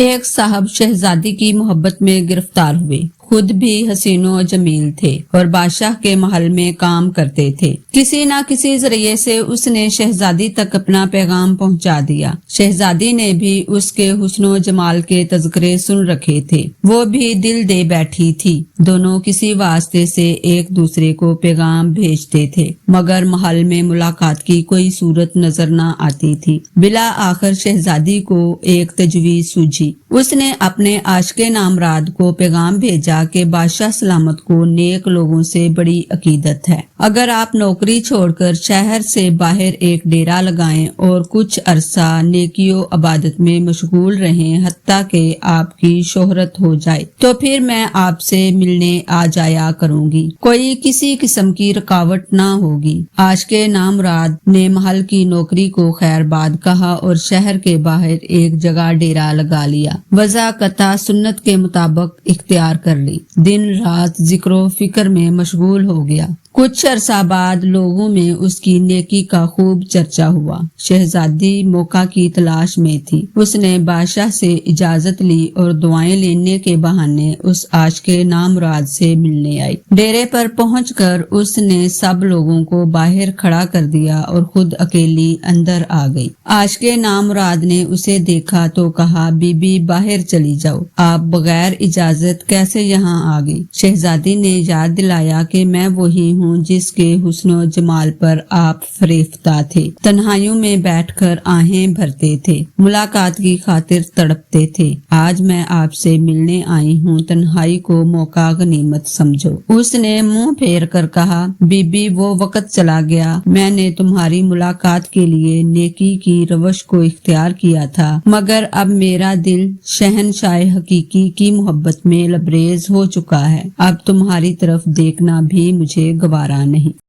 ایک صاحب شہزادی کی محبت میں گرفتار ہوئے، خود بھی حسین و جمیل تھے اور بادشاہ کے محل میں کام کرتے تھے۔ کسی نہ کسی ذریعے سے اس نے شہزادی تک اپنا پیغام پہنچا دیا۔ شہزادی نے بھی اس کے حسن و جمال کے تذکرے سن رکھے تھے، وہ بھی دل دے بیٹھی تھی۔ دونوں کسی واسطے سے ایک دوسرے کو پیغام بھیجتے تھے، مگر محل میں ملاقات کی کوئی صورت نظر نہ آتی تھی۔ بالآخر شہزادی کو ایک تجویز سوجھی۔ اس نے اپنے عاشق نامراد کو پیغام بھیجا کہ بادشاہ سلامت کو نیک لوگوں سے بڑی عقیدت ہے۔ اگر آپ نوکری چھوڑ کر شہر سے باہر ایک ڈیرا لگائیں اور کچھ عرصہ نیکی و عبادت میں مشغول رہیں حتیٰ کہ آپ کی شہرت ہو جائے، تو پھر میں آپ سے ملنے آ جایا کروں گی، کوئی کسی قسم کی رکاوٹ نہ ہوگی۔ عاشق نامراد نے محل کی نوکری کو خیر باد کہا اور شہر کے باہر ایک جگہ ڈیرا لگا لیا۔ وضع قطع سنت کے مطابق اختیار کر لی، دن رات ذکر و فکر میں مشغول ہو گیا۔ کچھ عرصہ بعد لوگوں میں اس کی نیکی کا خوب چرچا ہوا۔ شہزادی موقع کی تلاش میں تھی۔ اس نے بادشاہ سے اجازت لی اور دعائیں لینے کے بہانے اس عاشق نامراد سے ملنے آئی۔ ڈیرے پر پہنچ کر اس نے سب لوگوں کو باہر کھڑا کر دیا اور خود اکیلی اندر آ گئی۔ عاشق نامراد نے اسے دیکھا تو کہا، بی بی باہر چلی جاؤ، آپ بغیر اجازت کیسے یہاں آ گئی؟ شہزادی نے یاد دلایا کہ میں وہی ہوں جس کے حسن و جمال پر آپ فریفتہ تھے، تنہائیوں میں بیٹھ کر آہیں بھرتے تھے، ملاقات کی خاطر تڑپتے تھے۔ آج میں آپ سے ملنے آئی ہوں، تنہائی کو موقع غنیمت سمجھو۔ اس نے منہ پھیر کر کہا، بی بی وہ وقت چلا گیا، میں نے تمہاری ملاقات کے لیے نیکی کی روش کو اختیار کیا تھا، مگر اب میرا دل شہنشاہ حقیقی کی محبت میں لبریز ہو چکا ہے، اب تمہاری طرف دیکھنا بھی مجھے گوارا نہیں۔